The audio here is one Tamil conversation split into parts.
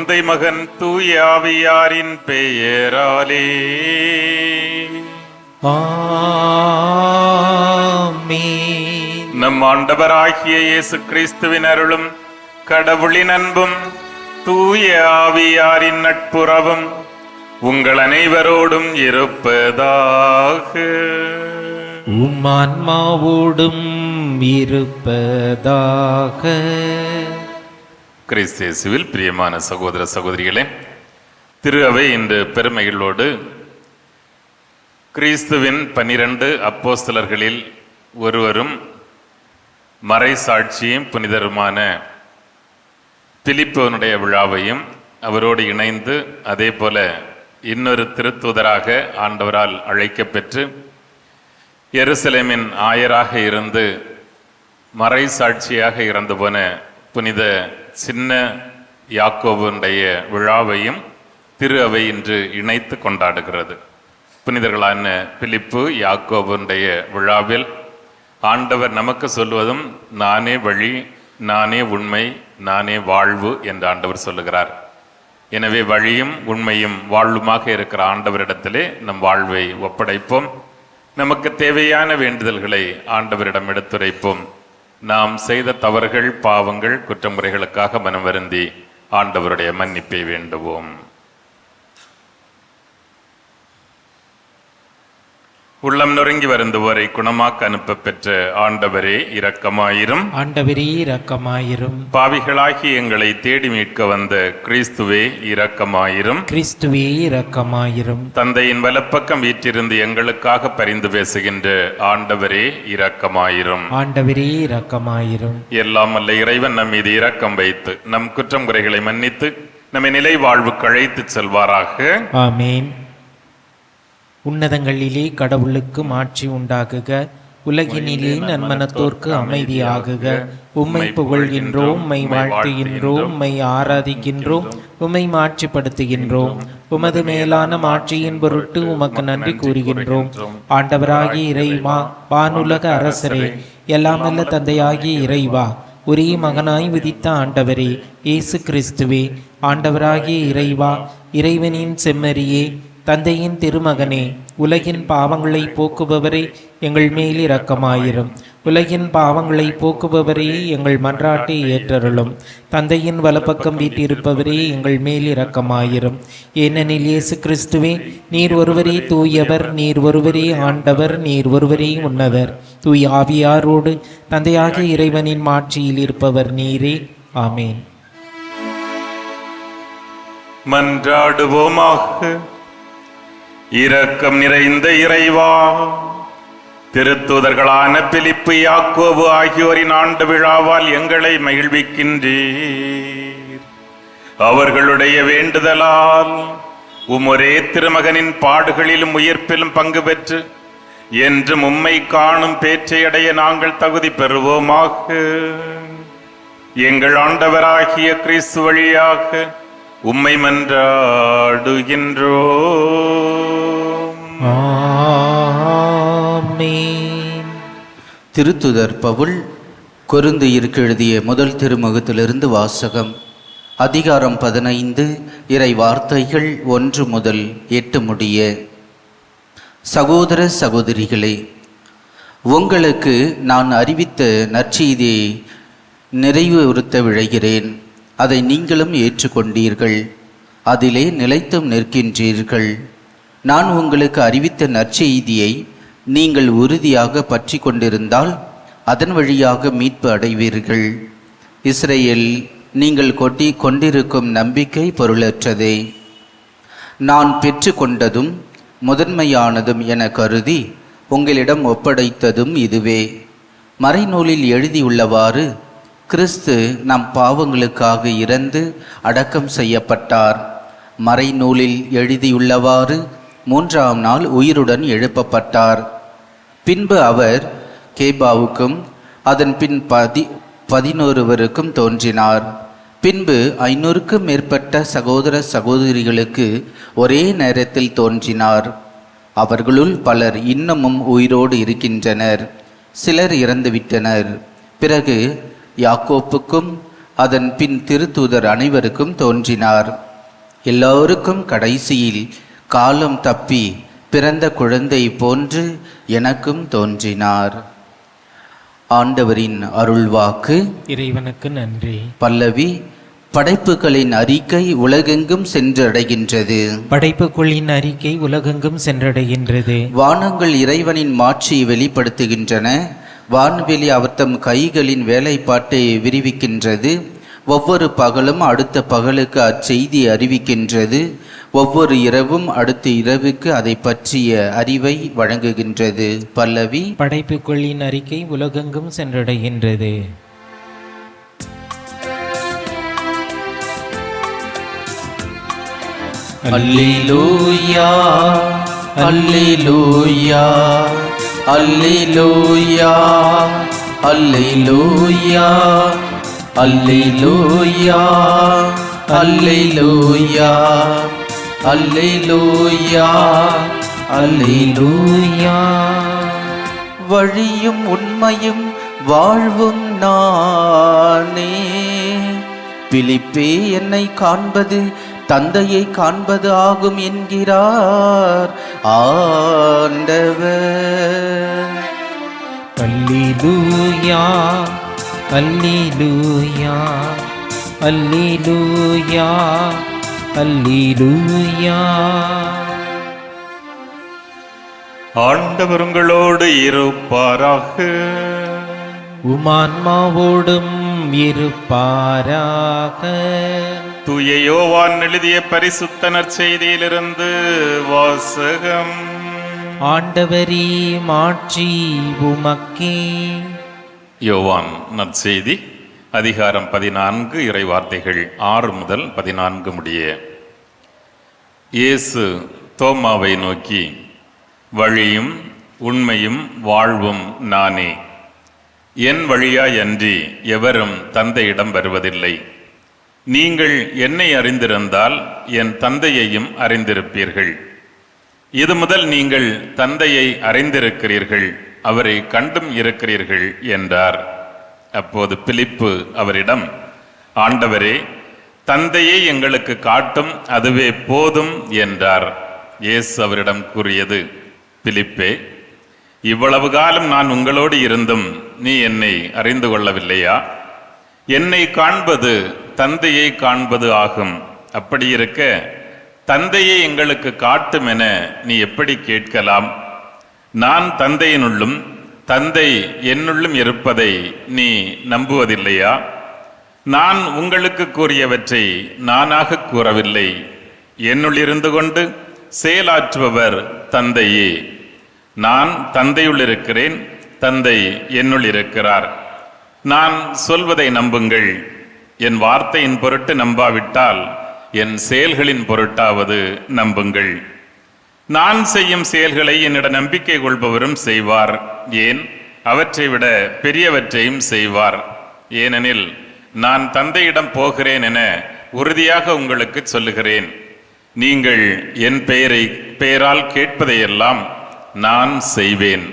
தந்தை மகன் தூய ஆவியாரின் பெயராலே ஆமென். நம் ஆண்டவராகிய இயேசு கிறிஸ்துவின் அருளும் கடவுளின் அன்பும் தூய ஆவியாரின் நட்புறவும் உங்கள் அனைவரோடும் இருப்பதாக. உம் ஆன்மாவோடும் இருப்பதாக. கிறிஸ்தேசுவில் பிரியமான சகோதர சகோதரிகளே, திரு அவை இன்று பெருமகிழ்வோடு கிறிஸ்துவின் 12 அப்போஸ்தலர்களில் ஒருவரும் மறைசாட்சியும் புனிதருமான பிலிப்போனுடைய விழாவையும் அவரோடு இணைந்து அதே போல இன்னொரு திருத்தூதராக ஆண்டவரால் அழைக்கப்பெற்று எருசலேமின் ஆயராக இருந்து மறைசாட்சியாக இறந்து போன புனித சின்ன யாக்கோபுடைய விழாவையும் திரு அவை இன்று இணைத்து கொண்டாடுகிறது. புனிதர்களான பிலிப்பு யாக்கோபுடைய விழாவில் ஆண்டவர் நமக்கு சொல்வதும் நானே வழி, நானே உண்மை, நானே வாழ்வு என்று ஆண்டவர் சொல்லுகிறார். எனவே வழியும் உண்மையும் வாழ்வுமாக இருக்கிற ஆண்டவரிடத்திலே நம் வாழ்வை ஒப்படைப்போம். நமக்கு தேவையான வேண்டுதல்களை ஆண்டவரிடம் எடுத்துரைப்போம். நாம் செய்த தவறுகள், பாவங்கள், குற்றமுறைகளுக்காக மனம் வருந்தி ஆண்டவருடைய மன்னிப்பை வேண்டுவோம். உள்ளம் நொறுங்கி வருந்துவோரை குணமாக்க அனுப்ப பெற்ற ஆண்டவரே இரக்கமாயிரும். ஆண்டவரே இரக்கமாயிரும். பாவிகளாகி எங்களை தேடி மீட்க வந்த கிறிஸ்துவே இரக்கமாயிரும். கிறிஸ்துவே இரக்கமாயிரும். தந்தையின் வலப்பக்கம் வீற்றிருந்து எங்களுக்காக பரிந்து பேசுகின்ற ஆண்டவரே இரக்கமாயிரும். ஆண்டவரே இரக்கமாயிரும். எல்லாம் அல்ல இறைவன் நம் மீது இரக்கம் வைத்து நம் குற்றம் குறைகளை மன்னித்து நம்மை நிலை வாழ்வுக்கு அழைத்து செல்வாராக. ஆமென். உன்னதங்களிலே கடவுளுக்கு மாட்சி உண்டாகுக, உலகினிலே நன்மனத்தோர்க்கு அமைதியாகுக. உம்மை புகழ்கின்றோம், உம்மை வாழ்த்துகின்றோம், உம்மை ஆராதிக்கின்றோம், உம்மை மாட்சிப்படுத்துகின்றோம். உமது மேலான மாட்சியின் பொருட்டு உமக்கு நன்றி கூறுகின்றோம். ஆண்டவராகிய இறைவா, வானுலக அரசரே, எல்லாமல்ல தந்தையாகிய இறைவா, ஒரே மகனாய் விதித்த ஆண்டவரே இயேசு கிறிஸ்துவே, ஆண்டவராகிய இறைவா, இறைவனின் செம்மறியே, தந்தையின் திருமகனே, உலகின் பாவங்களை போக்குபவரே, எங்கள் மேல் இரக்கமாயிரும். உலகின் பாவங்களை போக்குபவரே, எங்கள் மன்றாட்டை ஏற்றருளும். தந்தையின் வலப்பக்கம் வீட்டிருப்பவரே, எங்கள் மேல் இரக்கமாயிரும். ஏனெனில் இயேசு கிறிஸ்துவே, நீர் ஒருவரே தூயவர், நீர் ஒருவரே ஆண்டவர், நீர் ஒருவரே உன்னதர். தூய் ஆவியாரோடு தந்தையாகிய இறைவனின் மாட்சியில் இருப்பவர் நீரே. ஆமேன். மன்றாடுவோமாக. இரக்கம் நிறைந்த இறைவா, திருத்தூதர்களான பிலிப்பு, யாக்கோபு ஆகியோரின் ஆண்டு விழாவால் எங்களை மகிழ்விக்கின்றீர். அவர்களுடைய வேண்டுதலால் உமொரே திருமகனின் பாடுகளிலும் உயிர்ப்பிலும் பங்கு பெற்று என்றும் உம்மை காணும் பேச்சையடைய நாங்கள் தகுதி பெறுவோமாக. எங்கள் ஆண்டவராகிய கிறிஸ்து வழியாக உம்மை மன்றாடுகின்றோம். ஆமென். திருத்துதர் பவுல் கொரிந்தியருக்கு எழுதிய முதல் திருமுகத்திலிருந்து வாசகம். அதிகாரம் 15, இறை வார்த்தைகள் 1 முதல் 8 முடிய. சகோதர சகோதரிகளே, உங்களுக்கு நான் அறிவித்த நற்செய்தியை நிறைவுறுத்த விழைகிறேன். அதை நீங்களும் ஏற்றுக்கொண்டீர்கள், அதிலே நிலைத்தும் நிற்கின்றீர்கள். நான் உங்களுக்கு அறிவித்த நற்செய்தியை நீங்கள் உறுதியாக பற்றி கொண்டிருந்தால் அதன் வழியாக மீட்பு அடைவீர்கள். இஸ்ரேல், நீங்கள் கொண்டிருக்கும் நம்பிக்கை பொருளற்றதே. நான் பெற்று கொண்டதும் முதன்மையானதும் என கருதி உங்களிடம் ஒப்படைத்ததும் இதுவே. மறைநூலில் எழுதியுள்ளவாறு கிறிஸ்து நம் பாவங்களுக்காக இறந்து அடக்கம் செய்யப்பட்டார். மறைநூலில் எழுதியுள்ளவாறு 3ஆம் நாள் உயிருடன் எழுப்பப்பட்டார். பின்பு அவர் கேபாவுக்கும் அதன் பின் 11 தோன்றினார். பின்பு 500க்கும் மேற்பட்ட சகோதர சகோதரிகளுக்கு ஒரே நேரத்தில் தோன்றினார். அவர்களுள் பலர் இன்னமும் உயிரோடு இருக்கின்றனர், சிலர் இறந்துவிட்டனர். பிறகு யாக்கோப்புக்கும் அதன் பின் திருத்தூதர் அனைவருக்கும் தோன்றினார். எல்லோருக்கும் கடைசியில் காலம் தப்பி பிறந்த குழந்தை போன்று எனக்கும் தோன்றினார். ஆண்டவரின் அருள்வாக்கு. இறைவனுக்கு நன்றி. பல்லவி. படைப்புகளின் அறிக்கை உலகெங்கும் சென்றடைகின்றது. படைப்புகளின் அறிக்கை உலகெங்கும் சென்றடைகின்றது. வானங்கள் இறைவனின் மாட்சியை வெளிப்படுத்துகின்றன. வான்வெளி அவர் தம் கைகளின் வேலைப்பாட்டை விரிவிக்கின்றது. ஒவ்வொரு பகலும் அடுத்த பகலுக்கு அச்செய்தியை அறிவிக்கின்றது. ஒவ்வொரு இரவும் அடுத்த இரவுக்கு அதை பற்றிய அறிவை வழங்குகின்றது. பல்லவி. படைப்புகளின் அறிக்கை உலகெங்கும் சென்றடைகின்றது. அல்லேலூயா அல்லேலூயா அல்லேலூயா அல்லேலூயா அல்லேலூயா அல்லேலூயா அல்லேலூயா அல்லேலூயா. வழியும் உண்மையும் வாழ்வும் நானே. பிலிப்பே, என்னை காண்பது தந்தையை காண்பது ஆகும் என்கிறார் ஆண்டவர். அல்லேலூயா அல்லேலூயா அல்லேலூயா அல்லேலூயா. ஆண்டவர் உங்களோடு இருப்பாராக. உமான்மாவோடும் இருப்பாராக. தூய யோவான் எழுதிய பரிசுத்த நற்செய்தியிலிருந்து வாசகம். ஆண்டவரே, மாட்சி உமக்கே. யோவான் நற்செய்தி அதிகாரம் 14, இறை வார்த்தைகள் 6 முதல் 14 முடிய. இயேசு தோமாவை நோக்கி, வழியும் உண்மையும் வாழ்வும் நானே. என் வழியாயன்றி எவரும் தந்தையிடம் வருவதில்லை. நீங்கள் என்னை அறிந்திருந்தால் என் தந்தையையும் அறிந்திருப்பீர்கள். இது முதல் நீங்கள் தந்தையை அறிந்திருக்கிறீர்கள், அவரை கண்டும் இருக்கிறீர்கள் என்றார். அப்போது பிலிப்பு அவரிடம், ஆண்டவரே, தந்தையை எங்களுக்கு காட்டும், அதுவே போதும் என்றார். இயேசு அவரிடம் கூறியது, பிலிப்பே, இவ்வளவு காலம் நான் உங்களோடு இருந்தும் நீ என்னை அறிந்து கொள்ளவில்லையா? என்னை காண்பது தந்தையை காண்பது ஆகும். அப்படி இருக்க தந்தையை எங்களுக்கு காட்டும் என நீ எப்படி கேட்கலாம்? நான் தந்தையினுள்ளும் தந்தை என்னுள்ளும் இருப்பதை நீ நம்புவதில்லையா? நான் உங்களுக்கு கூறியவற்றை நானாக கூறவில்லை. என்னுள் இருந்து கொண்டு செயலாற்றுபவர் தந்தையே. நான் தந்தையுள் இருக்கிறேன், தந்தை என்னுள் இருக்கிறார். நான் சொல்வதை நம்புங்கள். என் வார்த்தையின் பொருட்டு நம்பாவிட்டால் என் செயல்களின் பொருட்டாவது நம்புங்கள். நான் செய்யும் செயல்களை என்னிட நம்பிக்கை கொள்பவரும் செய்வார். ஏன், அவற்றை விட பெரியவற்றையும் செய்வார். ஏனெனில் நான் தந்தையிடம் போகிறேன் என உறுதியாக உங்களுக்கு சொல்லுகிறேன். நீங்கள் என் பெயரால் கேட்பதையெல்லாம் நான் செய்வேன்.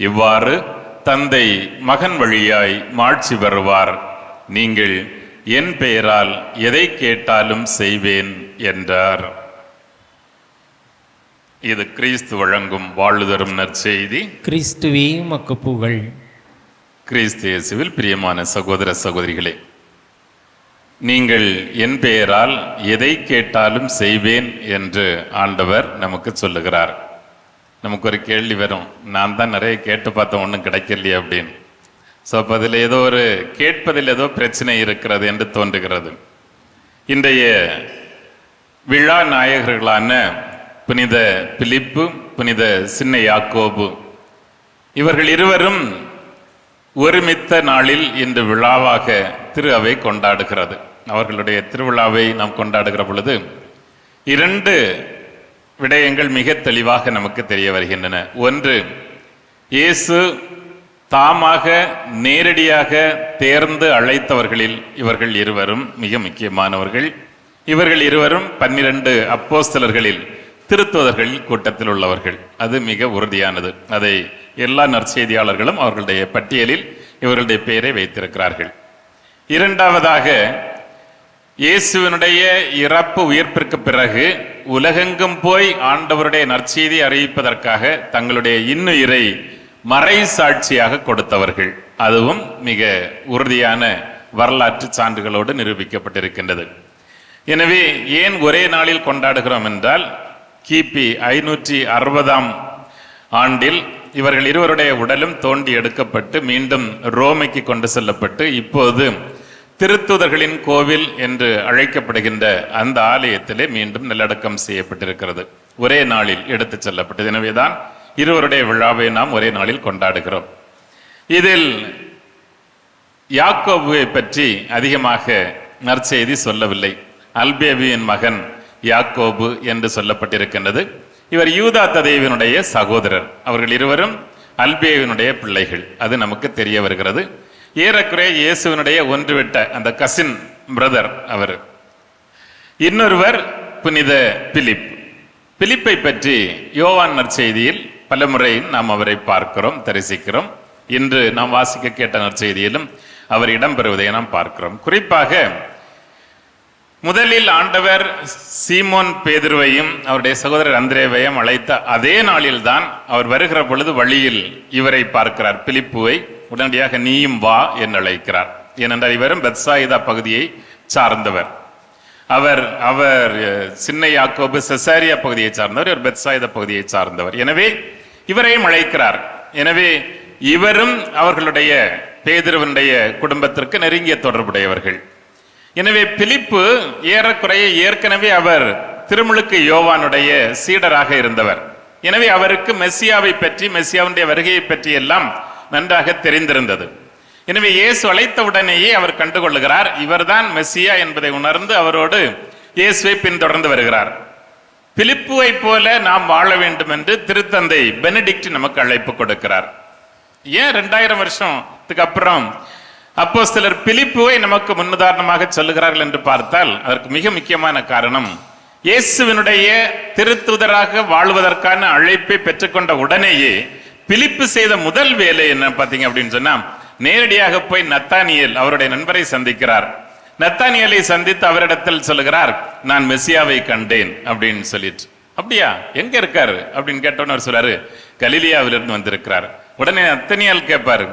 இவ்வாறு தந்தை மகன் வழியாய் மாட்சி பெறுவார். நீங்கள் என் பெயரால் எதை கேட்டாலும் செய்வேன் என்றார். இது கிறிஸ்து வழங்கும் வாழ்தரும் நற்செய்தி. கிறிஸ்துவே உமக்கு புகழ். கிறிஸ்து இயேசுவில் பிரியமான சகோதர சகோதரிகளே, நீங்கள் என் பெயரால் எதை கேட்டாலும் செய்வேன் என்று ஆண்டவர் நமக்கு சொல்லுகிறார். நமக்கு ஒரு கேள்வி வரும், நான் தான் நிறைய கேட்டு பார்த்தேன், ஒன்றும் கிடைக்கலையே அப்படின்னு. ஸோ அப்போ அதில் ஏதோ ஒரு கேட்பதில் ஏதோ பிரச்சனை இருக்கிறது என்று தோன்றுகிறது. இன்றைய விழா நாயகர்களான புனித பிலிப்பு, புனித சின்ன யாக்கோபு, இவர்கள் இருவரும் ஒருமித்த நாளில் இன்று விழாவாக திரு அவை கொண்டாடுகிறது. அவர்களுடைய திருவிழாவை நாம் கொண்டாடுகிற பொழுது 2 விடயங்கள் மிக தெளிவாக நமக்கு தெரிய வருகின்றன. ஒன்று, இயேசு தாமாக நேரடியாக தேர்ந்து அழைத்தவர்களில் இவர்கள் இருவரும் மிக முக்கியமானவர்கள். இவர்கள் இருவரும் 12 அப்போஸ்தலர்களில் திருத்துதர்களில் கூட்டத்தில் உள்ளவர்கள். அது மிக உறுதியானது. அதை எல்லா நற்செய்தியாளர்களும் அவர்களுடைய பட்டியலில் இவர்களுடைய பெயரை வைத்திருக்கிறார்கள். இரண்டாவதாக, இயேசுவினுடைய இறப்பு உயிர்ப்பிற்கு பிறகு உலகெங்கும் போய் ஆண்டவருடைய நற்செய்தி அறிவிப்பதற்காக தங்களுடைய இன்னுயிரை மறை சாட்சியாக கொடுத்தவர்கள். அதுவும் மிக உறுதியான வரலாற்று சான்றுகளோடு நிரூபிக்கப்பட்டிருக்கின்றது. எனவே ஏன் ஒரே நாளில் கொண்டாடுகிறோம் என்றால், கிபி 560 ஆண்டில் இவர்கள் இருவருடைய உடலும் தோண்டி எடுக்கப்பட்டு மீண்டும் ரோமைக்கு கொண்டு செல்லப்பட்டு இப்போது திருத்துதர்களின் கோவில் என்று அழைக்கப்படுகின்ற அந்த ஆலயத்திலே மீண்டும் நல்லடக்கம் செய்யப்பட்டிருக்கிறது. ஒரே நாளில் எடுத்து செல்லப்பட்டது. எனவேதான் இருவருடைய விழாவை நாம் ஒரே நாளில் கொண்டாடுகிறோம். இதில் யாக்கோபுவை பற்றி அதிகமாக நற்செய்தி சொல்லவில்லை. அல்பேவியின் மகன் யாக்கோபு என்று சொல்லப்பட்டிருக்கின்றது. இவர் யூதா ததேவினுடைய சகோதரர். அவர்கள் இருவரும் அல்பேவினுடைய பிள்ளைகள். அது நமக்கு தெரிய வருகிறது. ஏறக்குறைய இயேசுவினுடைய ஒன்றுவிட்ட அந்த கசின் பிரதர் அவர். இன்னொருவர் புனித பிலிப். பிலிப்பை பற்றி யோவான் நற்செய்தியில் பலமுறை நாம் அவரை பார்க்கிறோம், தரிசிக்கிறோம். இன்று நாம் வாசிக்க கேட்ட நற்செய்தியிலும் அவர் இடம்பெறுவதை நாம் பார்க்கிறோம். குறிப்பாக முதலில் ஆண்டவர் சீமோன் பேதுருவையும் அவருடைய சகோதரர் அந்திரேவையும் அழைத்த அதே நாளில்தான் அவர் வருகிற பொழுது வழியில் இவரை பார்க்கிறார், பிலிப்புவை. உடனடியாக நீயும் வா என்று அழைக்கிறார். ஏனென்றால் இவரும் பெத்சாயிதா பகுதியை சார்ந்தவர். அவர் சின்ன யாக்கோபு செசாரியா பகுதியை சார்ந்தவர், இவர் பெத்சாயிதா பகுதியை சார்ந்தவர். எனவே இவரையும் அழைக்கிறார். எனவே இவரும் அவர்களுடைய பேதுருவனுடைய குடும்பத்திற்கு நெருங்கிய தொடர்புடையவர்கள். எனவே பிலிப்பு ஏறக்குறைய ஏற்கனவே அவர் திருமுழுக்கு யோவானுடைய சீடராக இருந்தவர். எனவே அவருக்கு மெஸ்ஸியாவை பற்றி, மெஸ்ஸியாவுடைய வருகையை பற்றி எல்லாம் நன்றாக தெரிந்திருந்தது. எனவே இயேசு அழைத்த உடனேயே அவர் கண்டுகொள்ளுகிறார், இவர்தான் மெஸ்ஸியா என்பதை உணர்ந்து அவரோடு இயேசுவை பின்தொடர்ந்து வருகிறார். பிலிப்புவை போல நாம் வாழ வேண்டும் என்று திருத்தந்தை பெனடிக்ட் நமக்கு அழைப்பு கொடுக்கிறார். ஏன் 2000 வருஷத்துக்கு அப்புறம் அப்போஸ்தலர் பிலிப்புவை நமக்கு முன்னுதாரணமாக சொல்லுகிறார்கள் என்று பார்த்தால் அதற்கு மிக முக்கியமான காரணம், இயேசுவினுடைய திருத்துதராக வாழ்வதற்கான அழைப்பை பெற்றுக்கொண்ட உடனேயே பிலிப்பு செய்த முதல் வேலை என்ன பார்த்தீங்க அப்படின்னு சொன்னா, நேரடியாக போய் நத்தானியேல் அவருடைய நண்பரை சந்திக்கிறார். நத்தானியேலை சந்தித்து அவரிடத்தில் சொல்லுகிறார், நான் மெஸ்ஸியாவை கண்டேன் அப்படின்னு சொல்லிட்டு. அப்படியா, எங்க இருக்காரு அப்படின்னு கேட்டோன்னு அவர் சொல்றாரு, கலிலியாவிலிருந்து வந்திருக்கிறார். உடனே நத்தானியேல் கேட்பாரு,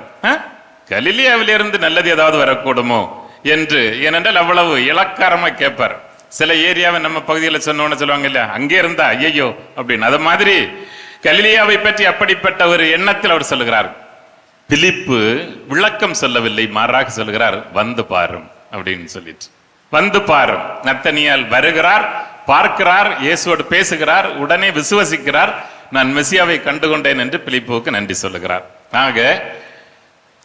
கலிலியாவிலிருந்து நல்லது ஏதாவது வரக்கூடுமோ என்று. ஏனென்றால் அவ்வளவு இலக்காரமா கேட்பார். சில ஏரியாவை நம்ம பகுதியில் சொன்னோன்னு சொல்லுவாங்க இல்ல, அங்கே இருந்தா ஐயோ அப்படின்னு. அது மாதிரி கலிலியாவை பற்றி அப்படிப்பட்ட ஒரு எண்ணத்தில் அவர் சொல்லுகிறார். பிலிப்பு விளக்கம் சொல்லவில்லை, மாறாக சொல்லுகிறார், வந்து பாரும் அப்படின்னு சொல்லிட்டு. வந்து பாரும். நத்தனியால் வருகிறார், பார்க்கிறார், இயேசுவோடு பேசுகிறார், உடனே விசுவசிக்கிறார், நான் மெசியாவை கண்டுகொண்டேன் என்று பிலிப்புவுக்கு நன்றி சொல்லுகிறார். ஆக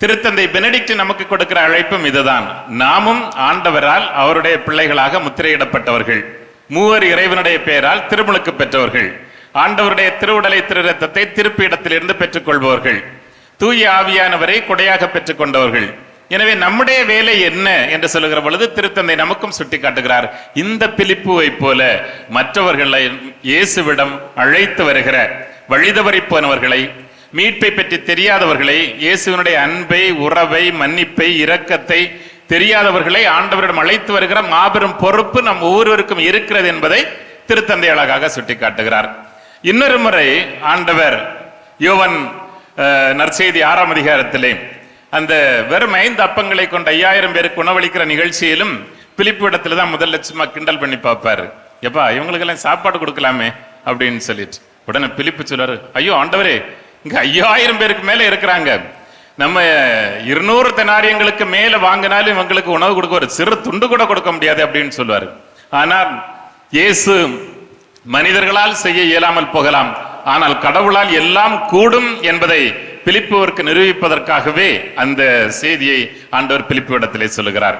திருத்தந்தை பெனடிக்ட் நமக்கு கொடுக்கிற அழைப்பும் இதுதான். நாமும் ஆண்டவரால் அவருடைய பிள்ளைகளாக முத்திரையிடப்பட்டவர்கள், மூவர் இறைவனுடைய பெயரால் திருமுழுக்கு பெற்றவர்கள், ஆண்டவருடைய திருவுடலை திரு ரத்தத்தை திருப்பிடத்திலிருந்து பெற்றுக்கொள்பவர்கள், தூய ஆவியானவரை கொடையாக பெற்றுக் கொண்டவர்கள். எனவே நம்முடைய வேலை என்ன என்று சொல்லுகிற பொழுது திருத்தந்தை நமக்கும் சுட்டி காட்டுகிறார். இந்த பிலிப்புவை போல மற்றவர்களை இயேசுவிடம் அழைத்து வருகிற, வழிதவறி போனவர்களை, மீட்பை பற்றி தெரியாதவர்களை, இயேசுவினுடைய அன்பை, உறவை, மன்னிப்பை, இரக்கத்தை தெரியாதவர்களை ஆண்டவரிடம் அழைத்து வருகிற மாபெரும் பொறுப்பு நம் ஒவ்வொருவருக்கும் இருக்கிறது என்பதை திருத்தந்தை அழகாக சுட்டி காட்டுகிறார். இன்னொரு முறை ஆண்டவர் யோவான் நற்செய்தி 6ஆம் அதிகாரத்திலே அந்த வெறும் 5 அப்பங்களை கொண்ட 5000 பேருக்கு உணவளிக்கிற நிகழ்ச்சியிலும் பிலிப்பு இடத்துல தான் முதல்ல சும்மா கிண்டல் பண்ணி பார்ப்பாரு, எப்பா இவங்களுக்கெல்லாம் சாப்பாடு கொடுக்கலாமே அப்படின்னு சொல்லிட்டு. உடனே பிலிப்பு சொல்றாரு, ஐயோ ஆண்டவரே, இங்க 5000 பேருக்கு மேல இருக்கிறாங்க, நம்ம 200 தெனாரியங்களுக்கு மேல வாங்கினாலும் இவங்களுக்கு உணவு கொடுக்க ஒரு சிறு துண்டு கூட கொடுக்க முடியாது அப்படின்னு சொல்லுவாரு. ஆனால் இயேசு மனிதர்களால் செய்ய இயலாமல் போகலாம், ஆனால் கடவுளால் எல்லாம் கூடும் என்பதை பிலிப்புவிற்கு நிரூபிப்பதற்காகவே அந்த செய்தியை ஆண்டவர் பிலிப்புவிடத்திலே சொல்லுகிறார்.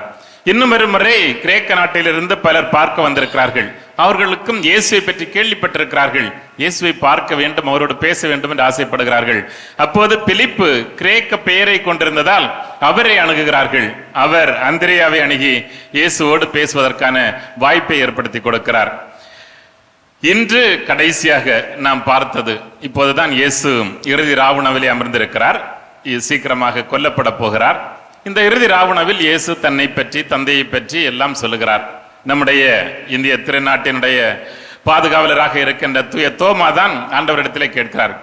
இன்னும் ஒரு முறை கிரேக்க நாட்டிலிருந்து பலர் பார்க்க வந்திருக்கிறார்கள். அவர்களுக்கும் இயேசுவை பற்றி கேள்விப்பட்டிருக்கிறார்கள், இயேசுவை பார்க்க வேண்டும், அவரோடு பேச வேண்டும் என்று ஆசைப்படுகிறார்கள். அப்போது பிலிப்பு கிரேக்க பெயரை கொண்டிருந்ததால் அவரை அணுகுகிறார்கள். அவர் அந்திரேயாவை அணுகி இயேசுவோடு பேசுவதற்கான வாய்ப்பை ஏற்படுத்தி கொடுக்கிறார். இன்று கடைசியாக நாம் பார்த்தது, இப்போதுதான் இயேசு இறுதி ராவுணவிலே அமர்ந்திருக்கிறார், சீக்கிரமாக கொல்லப்பட போகிறார். இந்த இறுதி ராவுணவில் இயேசு தன்னை பற்றி, தந்தையை பற்றி எல்லாம் சொல்லுகிறார். நம்முடைய இந்திய திருநாட்டினுடைய பாதுகாவலராக இருக்கின்ற தூய தோமா தான் ஆண்டவரிடத்திலே கேட்கிறார்,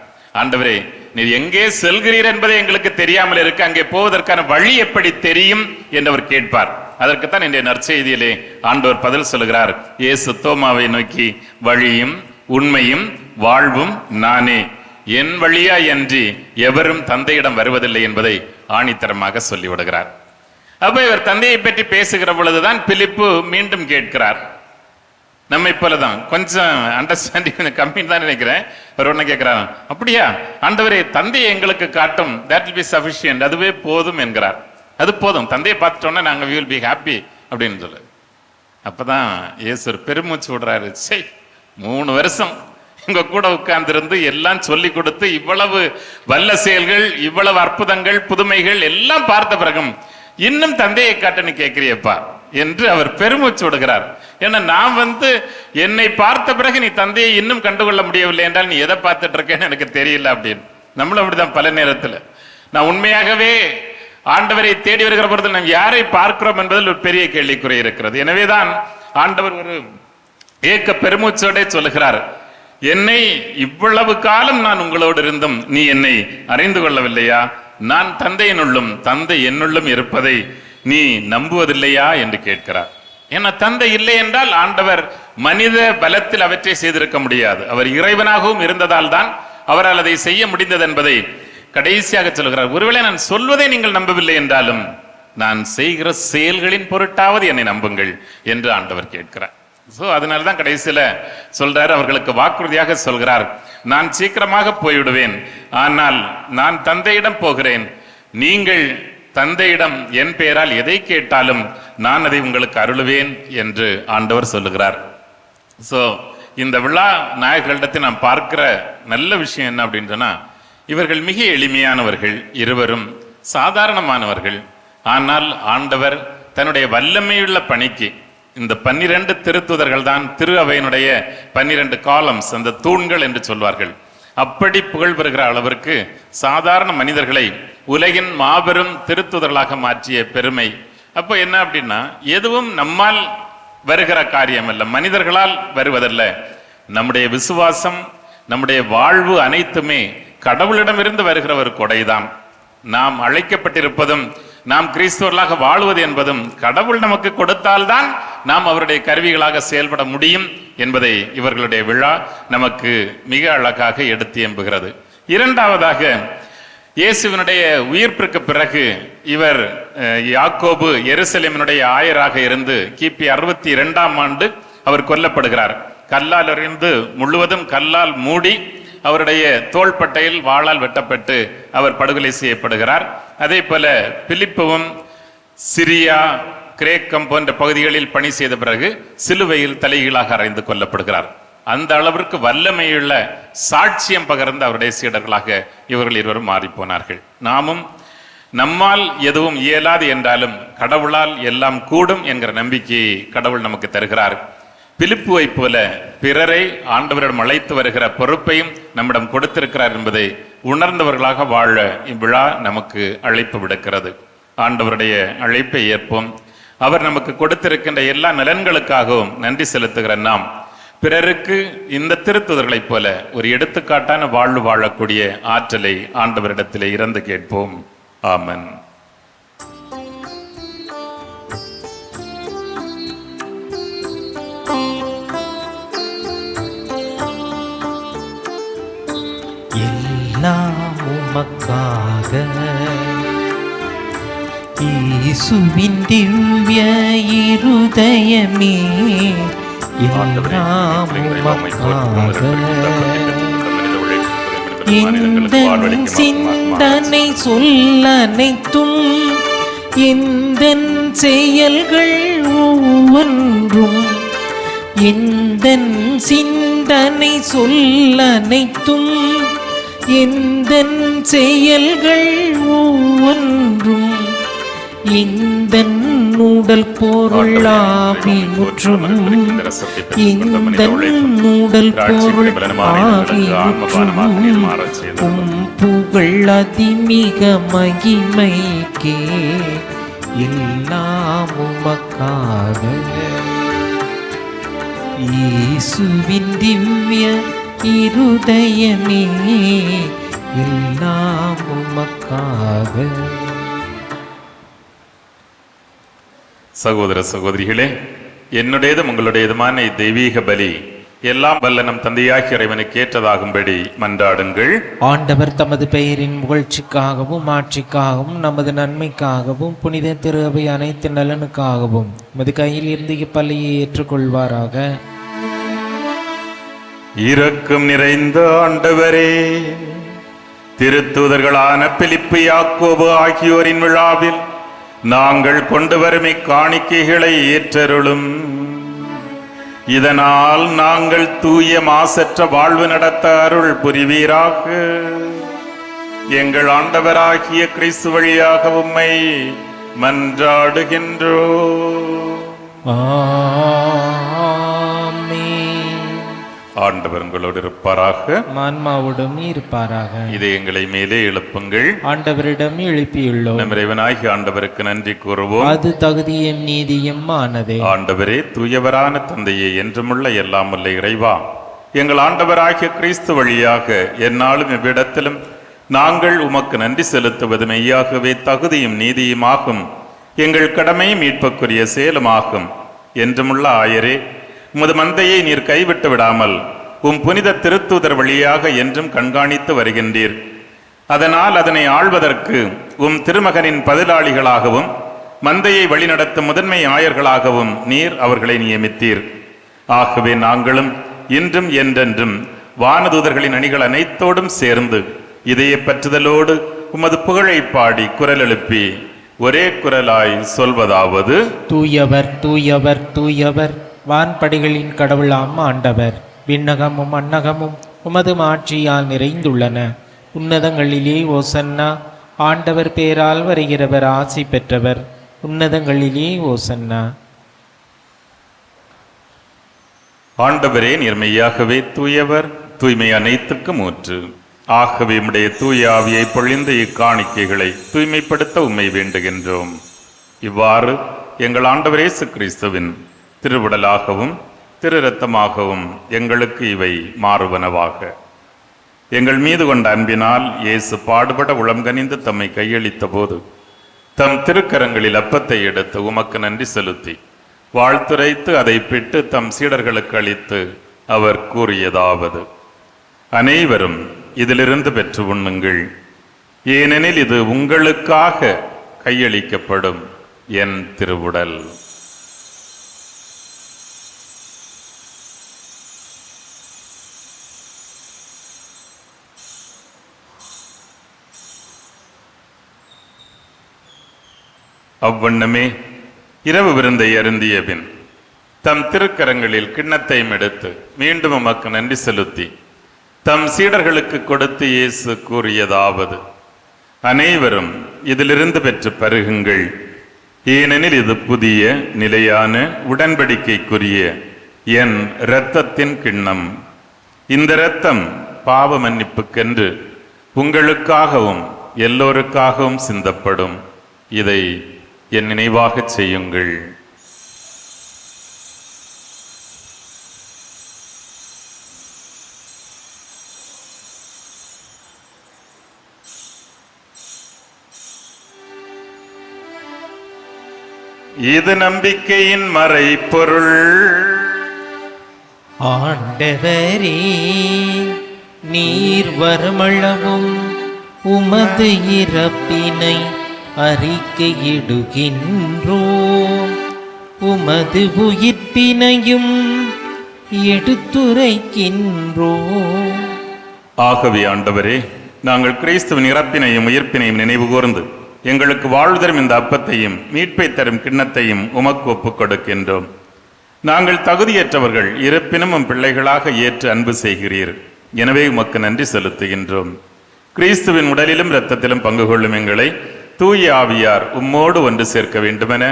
ஆண்டவரே நீர் எங்கே செல்கிறீர் என்பதை எங்களுக்கு தெரியாமல் இருக்கு, அங்கே போவதற்கான வழி எப்படி தெரியும் என்று அவர் கேட்பார். அதற்குத்தான் இன்றைய நற்செய்தியிலே ஆண்டவர் பதில் சொல்லுகிறார். இயேசு தோமாவை நோக்கி, வழியும் உண்மையும் வாழ்வும் நானே, என் வழியாய் அன்றி எவரும் தந்தையிடம் வருவதில்லை என்பதை ஆணித்தரமாக சொல்லிவிடுகிறார். அப்ப இவர் தந்தையை பற்றி பேசுகிற பொழுதுதான் பிலிப்பு மீண்டும் கேட்கிறார். நம்மை போலதான் கொஞ்சம் அண்டர்ஸ்டாண்டிங் கொஞ்சம் கம்மின்னு தான் நினைக்கிறேன். அவர் ஒண்ணு கேட்கிறார், அப்படியா ஆண்டவரே தந்தையை எங்களுக்கு காட்டும், that will be sufficient, அதுவே போதும் என்கிறார். அது போதும், தந்தையை பார்த்துட்டோன்னா நாங்க we will be happy அப்படின்னு சொல்லு. அப்பதான் இயேசு ஒரு பெருமூச்சு விடுறாரு. சரி 3 வருஷம் இங்க கூட உட்கார்ந்திருந்து எல்லாம் சொல்லி கொடுத்து இவ்வளவு வல்ல செயல்கள், இவ்வளவு அற்புதங்கள், புதுமைகள் எல்லாம் பார்த்த பிறகும் இன்னும் தந்தையை காட்டுன்னு கேட்கிறியப்பா என்று அவர் பெருமூச்சு விடுகிறார். ஏன்னா நான் என்னை பார்த்த பிறகு நீ தந்தையை இன்னும் கண்டுகொள்ள முடியவில்லை என்றால் நீ எதை பார்த்துட்டு இருக்கேன்னு எனக்கு தெரியல அப்படின்னு. நம்மளும் அப்படிதான் பல நேரத்தில் நான் உண்மையாகவே ஆண்டவரை தேடி வருகிற பொழுது நாம் யாரை பார்க்கிறோம் என்பதில் ஒரு பெரிய கேள்விக்குறை இருக்கிறது. எனவேதான் ஆண்டவர் ஒரு ஏக்க பெருமூச்சோட சொல்லுகிறார், என்னை இவ்வளவு காலம் நான் உங்களோடு இருந்தும் நீ என்னை அறிந்து கொள்ளவில்லையா? நான் தந்தையினுள்ளும் தந்தை என்னுள்ளும் இருப்பதை நீ நம்புவதில்லையா என்று கேட்கிறார். ஏன்னா தந்தை இல்லை என்றால் ஆண்டவர் மனித பலத்தில் அவற்றை செய்திருக்க முடியாது. அவர் இறைவனாகவும் இருந்ததால் தான் அவரால் அதை செய்ய முடிந்தது என்பதை கடைசியாக சொல்கிறார். ஒருவேளை நான் சொல்வதை நீங்கள் நம்பவில்லை என்றாலும் நான் செய்கிற செயல்களின் பொருட்டாவது என்னை நம்புங்கள் என்று ஆண்டவர் கேட்கிறார். அதனால்தான் கடைசியில சொல்றாரு, அவர்களுக்கு வாக்குறுதியாக சொல்கிறார், நான் சீக்கிரமாக போய்விடுவேன், ஆனால் நான் தந்தையிடம் போகிறேன், நீங்கள் தந்தையிடம் என் பெயரால் எதை கேட்டாலும் நான் அதை உங்களுக்கு அருளுவேன் என்று ஆண்டவர் சொல்லுகிறார். இந்த விழா நாயகர்களிடத்தை நாம் பார்க்கிற நல்ல விஷயம் என்ன அப்படின்னு சொன்னா, இவர்கள் மிக எளிமையானவர்கள், இருவரும் சாதாரணமானவர்கள். ஆனால் ஆண்டவர் தன்னுடைய வல்லமையுள்ள பணிக்கு இந்த 12 திருத்துதர்கள் தான் திரு அவையினுடைய 12 காலம்ஸ், அந்த தூண்கள் என்று சொல்வார்கள். அப்படி புகழ் பெறுகிற அளவிற்கு சாதாரண மனிதர்களை உலகின் மாபெரும் திருத்துதர்களாக மாற்றிய பெருமை. அப்போ என்ன அப்படின்னா, எதுவும் நம்மால் வருகிற காரியம் அல்ல, மனிதர்களால் வருவதல்ல. நம்முடைய விசுவாசம், நம்முடைய வாழ்வு அனைத்துமே கடவுளிடமிருந்து வருகிற ஒரு கொடைதான். நாம் அழைக்கப்பட்டிருப்பதும் நாம் கிறிஸ்தவர்களாக வாழ்வது என்பதும் கடவுள் நமக்கு கொடுத்தால்தான் நாம் அவருடைய கருவிகளாக செயல்பட முடியும் என்பதை இவர்களுடைய விழா நமக்கு மிக அழகாக எடுத்து எம்புகிறது. இரண்டாவதாக, இயேசுவினுடைய உயிர்ப்பிற்கு பிறகு இவர் யாக்கோபு எருசலேமினுடைய ஆயராக இருந்து கிபி 62ஆம் ஆண்டு அவர் கொல்லப்படுகிறார். கல்லால் எறிந்து முழுவதும் கல்லால் மூடி அவருடைய தோள்பட்டையில் வாளால் வெட்டப்பட்டு அவர் படுகொலை செய்யப்படுகிறார். அதே போல பிலிப்புவும் சிரியா, கிரேக்கம் போன்ற பகுதிகளில் பணி செய்த பிறகு சிலுவையில் தலைகீழாக அறைந்து கொல்லப்படுகிறார். அந்த அளவிற்கு வல்லமையுள்ள சாட்சியம் பகர்ந்த அவருடைய சீடர்களாக இவர்கள் இருவரும் மாறிப்போனார்கள். நாமும் நம்மால் எதுவும் இயலாது என்றாலும் கடவுளால் எல்லாம் கூடும் என்கிற நம்பிக்கையை கடவுள் நமக்கு தருகிறார். பிலிப்புவை போல பிறரை ஆண்டவரிடம் அழைத்து வருகிற பொறுப்பையும் நம்மிடம் கொடுத்திருக்கிறார் என்பதை உணர்ந்தவர்களாக வாழ இவ்விழா நமக்கு அழைப்பு விடுக்கிறது. ஆண்டவருடைய அழைப்பை ஏற்போம். அவர் நமக்கு கொடுத்திருக்கின்ற எல்லா நலன்களுக்காகவும் நன்றி செலுத்துகிற நாம் பிறருக்கு இந்த திருத்துதர்களைப் போல ஒரு எடுத்துக்காட்டான வாழ்வு வாழக்கூடிய ஆற்றலை ஆண்டவரிடத்திலே இறந்து கேட்போம். ஆமென். எல்லாம் உமக்காக இயேசுவின் திவ்ய இருதயமே, எல்லாம் உமக்காக இந்த சிந்தனை சொல்லனைத்தும் இந்த செயல்கள் ஒவ்வொன்றும், இந்த சிந்தனை சொல்லனைத்தும் இந்த செயல்கள் ஒவ்வொன்றும், இந்த உடல் பொருளாவி முற்றும், இந்த உடல் பொருளாவி முற்றும் புகழ் அதிமிக மகிமைக்கே எல்லாம் உமக்காக. இயேசுவின் திவ்ய இருதயமே எல்லாம் உமக்காக. சகோதர சகோதரிகளே, என்னுடையதும் உங்களுடையதுமான தெய்வீக பலி எல்லாம் வல்ல நம் தந்தையாகிய இறைவனுக்கு ஏற்றதாகும்படி மன்றாடுங்கள். ஆண்டவர் தமது பெயரின் புகழ்ச்சிக்காகவும் ஆட்சிக்காகவும் நமது நன்மைக்காகவும் புனித திரு அவை அனைத்து நலனுக்காகவும் மது கையில் இருந்து இப்பலியை ஏற்றுக்கொள்வாராக. இரக்கம் நிறைந்த ஆண்டவரே, திருத்தூதர்களான பிலிப்பு, யாக்கோபு ஆகியோரின் விழாவில் நாங்கள் கொண்டு வரும் இக்காணிக்கைகளை ஏற்றருளும். இதனால் நாங்கள் தூய மாசற்ற வாழ்வு நடத்த அருள் புரிவீராக. எங்கள் ஆண்டவராகிய கிறிஸ்து வழியாக உம்மை மன்றாடுகின்றோம். ஆண்டவர் உங்களோடு இருப்பாராக, ஆன்மாவோடும் இருப்பாராக. இதை எங்களை மேலே எழுப்புங்கள். ஆண்டவரிடம் எழுப்பியுள்ளோம். நம் இறைவனாகிய ஆண்டவருக்கு நன்றி கூறுவோம். அது தகுதியும் நீதியும் ஆனதே. ஆண்டவரே, தூயவரான தந்தையே, என்றுமுள்ள எல்லாம் வல்ல இறைவா, எங்கள் ஆண்டவராகிய கிறிஸ்து வழியாக எந்நாளும் இவ்விடத்திலும் நாங்கள் உமக்கு நன்றி செலுத்துவது மெய்யாகவே தகுதியும் நீதியுமாகும். எங்கள் கடமை மீட்புக்குரிய செயலுமாகும். என்றுமுள்ள ஆயரே, உமது மந்தையை நீர் கைவிட்டு விடாமல் உம் புனித திருத்தூதர் வழியாக என்றும் கண்காணித்து வருகின்றீர். அதனால் அதனை ஆள்வதற்கு உம் திருமகனின் பதிலாளிகளாகவும் மந்தையை வழிநடத்தும் முதன்மை ஆயர்களாகவும் நீர் அவர்களை நியமித்தீர். ஆகவே நாங்களும் இன்றும் என்றென்றும் வானதூதர்களின் அணிகள் அனைத்தோடும் சேர்ந்து இதய பற்றுதலோடு உமது புகழை பாடி குரல் எழுப்பி ஒரே குரலாய் சொல்வதாவது: தூயவர் தூயவர் தூயவர், வான்படிகளின் கடவுளாம் ஆண்டவர். விண்ணகமும் அன்னகமும் உமது மாட்சியால் நிறைந்துள்ளன. உன்னதங்களிலே ஓசன்னா. ஆண்டவர் பேரால் வருகிறவர் ஆசி பெற்றவர். உன்னதங்களிலே ஓசன்னா. ஆண்டவரே, நேர்மையாகவே தூயவர், தூய்மை அனைத்துக்கும் ஊற்று. ஆகவே உம்முடைய தூய ஆவியை பொழிந்த இக்காணிக்கைகளை தூய்மைப்படுத்த உம்மை வேண்டுகின்றோம். இவ்வாறு எங்கள் ஆண்டவர் இயேசு கிறிஸ்துவின் திருவுடலாகவும் திரு இரத்தமாகவும் எங்களுக்கு இவை மாறுவனவாக. எங்கள் மீது கொண்ட அன்பினால் இயேசு பாடுபட உளம்கனிந்து தம்மை கையளித்த போது தம் திருக்கரங்களில் அப்பத்தை எடுத்து உமக்கு நன்றி செலுத்தி வாழ்த்துரைத்து அதை பிட்டு தம் சீடர்களுக்கு அளித்து அவர் கூறியதாவது: அனைவரும் இதிலிருந்து பெற்று உண்ணுங்கள், ஏனெனில் இது உங்களுக்காக கையளிக்கப்படும் என் திருவுடல். அவ்வண்ணமே இரவு விருந்தை அருந்திய பின் தம் திருக்கரங்களில் கிண்ணத்தையும் எடுத்து மீண்டும் உமக்கு நன்றி செலுத்தி தம் சீடர்களுக்கு கொடுத்து இயேசு கூறியதாவது: அனைவரும் இதிலிருந்து பெற்று பருகுங்கள், ஏனெனில் இது புதிய நிலையான உடன்படிக்கைக்குரிய என் இரத்தத்தின் கிண்ணம். இந்த இரத்தம் பாவ மன்னிப்புக்கென்று உங்களுக்காகவும் எல்லோருக்காகவும் சிந்தப்படும். இதை என் நினைவாக செய்யுங்கள். இது நம்பிக்கையின் மறைபொருள். ஆண்டவரே, நீர் வருமளவும் உமது இறப்பினை அறிக்கையிடுகின்றோம், உமது உயிர்ப்பினையும் எடுத்துரைக்கின்றோம். ஆகவே ஆண்டவரே, நாங்கள் கிறிஸ்துவின் இறப்பினையும் உயிர்ப்பினையும் நினைவு கூர்ந்து எங்களுக்கு வாழ்வு தரும் இந்த அப்பத்தையும் மீட்பை தரும் கிண்ணத்தையும் உமக்கு ஒப்புக் கொடுக்கின்றோம். நாங்கள் தகுதியற்றவர்கள், இருப்பினும் உம் பிள்ளைகளாக ஏற்று அன்பு செய்கிறீர். எனவே உமக்கு நன்றி செலுத்துகின்றோம். கிறிஸ்துவின் உடலிலும் இரத்தத்திலும் பங்கு கொள்ளும் எங்களை தூய ஆவியார் உம்மோடு ஒன்று சேர்க்க வேண்டுமென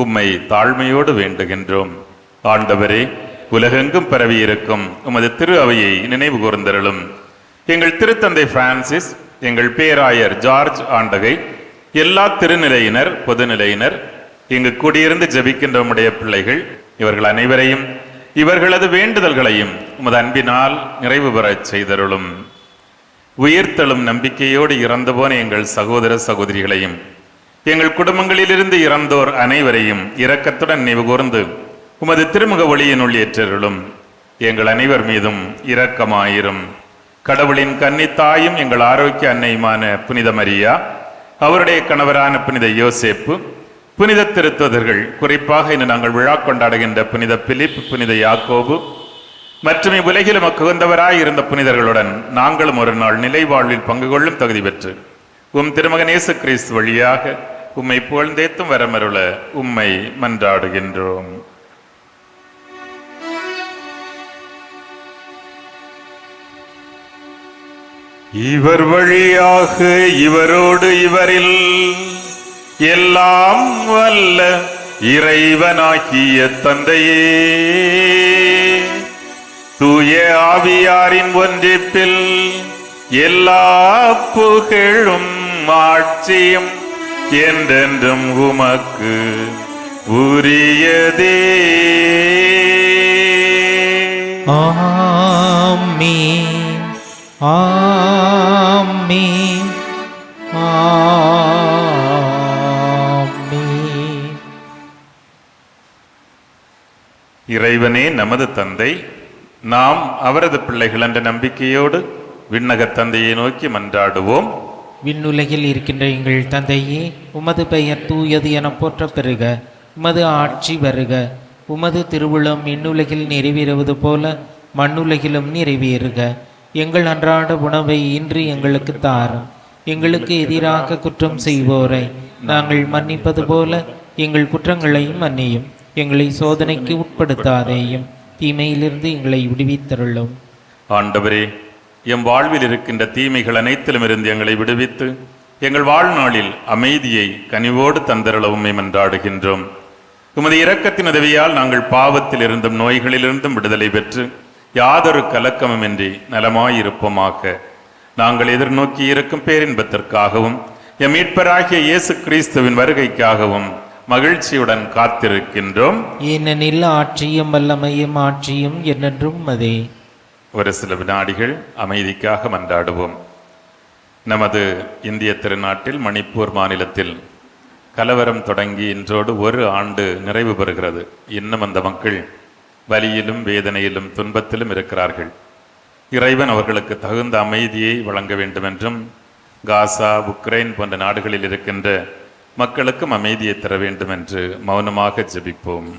உம்மை தாழ்மையோடு வேண்டுகின்றோம். ஆண்டவரே, உலகெங்கும் பரவி இருக்கும் உமது திரு அவையை நினைவு கூர்ந்தருளும். எங்கள் திருத்தந்தை பிரான்சிஸ், எங்கள் பேராயர் ஜார்ஜ் ஆண்டகை, எல்லா திருநிலையினர், பொதுநிலையினர், இங்கு கூடியிருந்து ஜெபிக்கின்ற உம்முடைய பிள்ளைகள் இவர்கள் அனைவரையும் இவர்களது வேண்டுதல்களையும் உமது அன்பினால் நிறைவு பெறச் செய்தருளும். உயிர்த்தெழும் நம்பிக்கையோடு இறந்து போன எங்கள் சகோதர சகோதரிகளையும் எங்கள் குடும்பங்களிலிருந்து இறந்தோர் அனைவரையும் இரக்கத்துடன் நினைவு கூர்ந்து உமது திருமுக ஒளியினுள் ஏற்றருளும். எங்கள் அனைவர் மீதும் இரக்கமாயிரும். கடவுளின் கன்னித்தாயும் எங்கள் ஆரோக்கிய அன்னையுமான புனித மரியா, அவருடைய கணவரான புனித யோசேப்பு, புனித திருத்துதர்கள், குறிப்பாக இன்று நாங்கள் விழா கொண்டாடுகின்ற புனித பிலிப், புனித யாக்கோபு மற்றும் இவ்வுலகில் உமக்கு உகந்தவராய் இருந்த புனிதர்களுடன் நாங்களும் ஒரு நாள் நிலை வாழ்வில் பங்கு கொள்ளும் தகுதி பெற்று உம் திருமகன் இயேசு கிறிஸ்து வழியாக உம்மை புகழ்ந்தேத்தும் வரமருள உம்மை மன்றாடுகின்றோம். இவர் வழியாக இவரோடு இவரில் எல்லாம் வல்ல இறைவனாகிய தந்தையே, தூய ஆவியாரின் ஒன்றிப்பில் எல்லா புகழும் ஆட்சியும் என்றென்றும் உமக்கு உரியதே. ஆமென், ஆமென், ஆமென். இறைவனே நமது தந்தை, நாம் அவரது பிள்ளைகள் என்ற நம்பிக்கையோடு விண்ணகத் தந்தையை நோக்கி மன்றாடுவோம். விண்ணுலகில் இருக்கின்ற எங்கள் தந்தையே, உமது பெயர் தூயது என போற்ற பெறுக. உமது ஆட்சி வருக. உமது திருவுளம் விண்ணுலகில் நிறைவேறுவது போல மண்ணுலகிலும் நிறைவேறுக. எங்கள் அன்றாட உணவை இன்று எங்களுக்கு தாரும். எங்களுக்கு எதிராக குற்றம் செய்வோரை நாங்கள் மன்னிப்பது போல எங்கள் குற்றங்களையும் மன்னியும். எங்களை சோதனைக்கு உட்படுத்தாதேயும், தீமையிலிருந்து எங்களை விடுவித்தருளும். ஆண்டவரே, எம் வாழ்வில் இருக்கின்ற தீமைகள் அனைத்திலும் இருந்து எங்களை விடுவித்து எங்கள் வாழ்நாளில் அமைதியை கனிவோடு தந்தருள உம்மை மன்றாடுகின்றோம். உமது இரக்கத்தின் உதவியால் நாங்கள் பாவத்தில் இருந்தும் நோய்களிலிருந்தும் விடுதலை பெற்று யாதொரு கலக்கமுமின்றி நலமாயிருப்போமாக. நாங்கள் எதிர்நோக்கி இருக்கும் பேரின்பத்திற்காகவும் எம் மீட்பராகிய இயேசு கிறிஸ்துவின் வருகைக்காகவும் மகிழ்ச்சியுடன் காத்திருக்கின்றோம். ஏனெனில் ஆட்சியும் வல்லமையும் ஆட்சியும் என்றென்றும் அதே. ஒரு சில வினாடிகள் அமைதிக்காக மன்றாடுவோம். நமது இந்திய திருநாட்டில் மணிப்பூர் மாநிலத்தில் கலவரம் தொடங்கி இன்றோடு ஒரு ஆண்டு நிறைவு பெறுகிறது. இன்னும் அந்த மக்கள் வலியிலும் வேதனையிலும் துன்பத்திலும் இருக்கிறார்கள். இறைவன் அவர்களுக்கு தகுந்த அமைதியை வழங்க வேண்டும் என்றும் காசா, உக்ரைன் போன்ற நாடுகளில் இருக்கின்ற மக்களுக்கும் அமைதியை தர வேண்டும் என்று மௌனமாக ஜெபிப்போம்.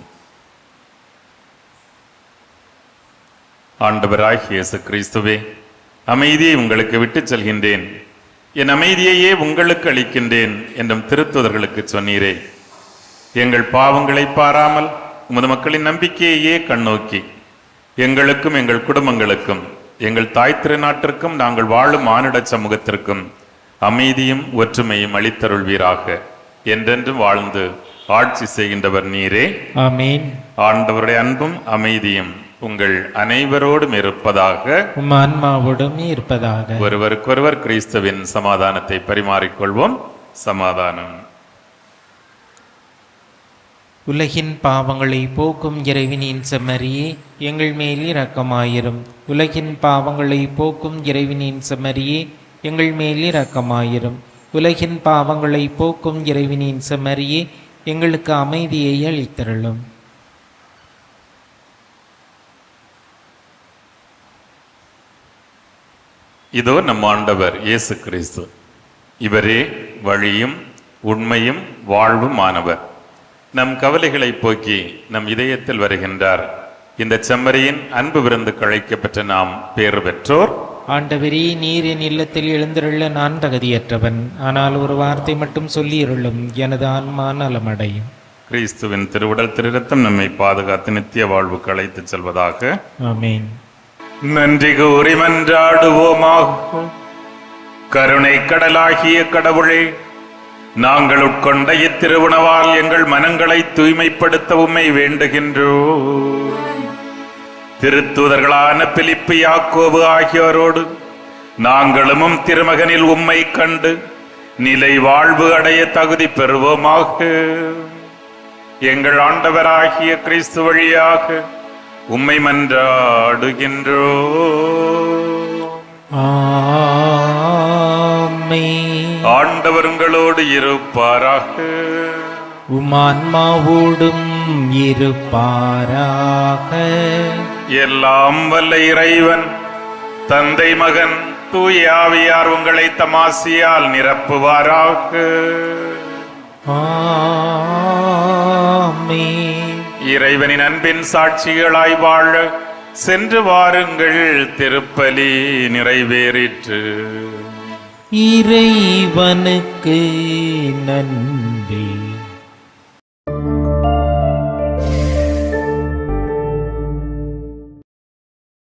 ஆண்டவராகிய இயேசு கிறிஸ்துவே, அமைதியை உங்களுக்கு விட்டுச் செல்கின்றேன், என் அமைதியையே உங்களுக்கு அளிக்கின்றேன் என்றும் திருத்துதர்களுக்கு சொன்னீரே. எங்கள் பாவங்களை பாராமல் உமது மக்களின் நம்பிக்கையையே கண்ணோக்கி எங்களுக்கும் எங்கள் குடும்பங்களுக்கும் எங்கள் தாய் திருநாட்டிற்கும் நாங்கள் வாழும் மானிட சமூகத்திற்கும் அமைதியும் ஒற்றுமையும் அளித்தருள்வீராக. என்றென்றும் வாழ்ந்து ஆட்சி செய்கின்றவர் நீரே. ஆமென். ஆண்டவருடைய அன்பும் அமைதியும் உங்கள் அனைவரோடும் இருப்பதாக. உம் ஆன்மாவோடும் இருப்பதாக. ஒருவருக்கொருவர் கிறிஸ்துவின் சமாதானத்தை பரிமாறிக்கொள்வோம். சமாதானம். உலகின் பாவங்களை போக்கும் இறைவனின் செம்மறியே, எங்கள் மேல் இரக்கமாயிரும். உலகின் பாவங்களை போக்கும் இறைவனின் செம்மறியே, எங்கள் மேல் இரக்கமாயிரும். உலகின் பாவங்களை போக்கும் இறைவனின் செம்மறியே, எங்களுக்கு அமைதியை அளித்தருளும். இதோ நம் ஆண்டவர் இயேசு கிறிஸ்து. இவரே வழியும் உண்மையும் வாழ்வும் ஆனவர். நம் கவலைகளை போக்கி நம் இதயத்தில் வருகின்றார். இந்த செம்மறியின் அன்பு விருந்து கழைக்கப்பெற்ற நாம் பேறு பெற்றோர். ஆண்டவரே, நீர் என் இல்லத்தில் எழுந்தருள நான் தகுதியற்றவன். ஆனால் ஒரு வார்த்தை மட்டும் சொல்லியருளும், எனது ஆன்மா நலமடையும். கிறிஸ்துவின் திருவுடல் திருரத்தம் நம்மை பாதுகாத்து நித்திய வாழ்வுக்கு அழைத்துச் செல்வதாக. ஆமென். நன்றி கூறி மன்றாடுவோமாக. கருணை கடலாகிய கடவுளே, நாங்கள் உட்கொண்ட இத்திருவுணவால் எங்கள் மனங்களை தூய்மைப்படுத்த உம்மை வேண்டுகின்றோம். திருத்தூதர்களான பிலிப்பு, யாக்கோபு ஆகியோரோடு நாங்களும் திருமகனில் உம்மை கண்டு நிலை வாழ்வு அடைய தகுதி பெறுவோமாக. எங்கள் ஆண்டவராகிய கிறிஸ்து வழியாக உம்மை மன்றாடுகின்றோம். ஆமென். ஆண்டவர் உங்களோடு இருப்பாராக. உமான்மாவோடும் இருப்பாராக. எல்லாம் வல்ல இறைவன் தந்தை மகன் தூய ஆவியார் உங்களை தமாசியால் நிரப்புவாராக. ஆமென். இறைவனின் அன்பின் சாட்சிகளாய் வாழ சென்று வாருங்கள். திருப்பலி நிறைவேறிற்று. இறைவனுக்கு நன்றி.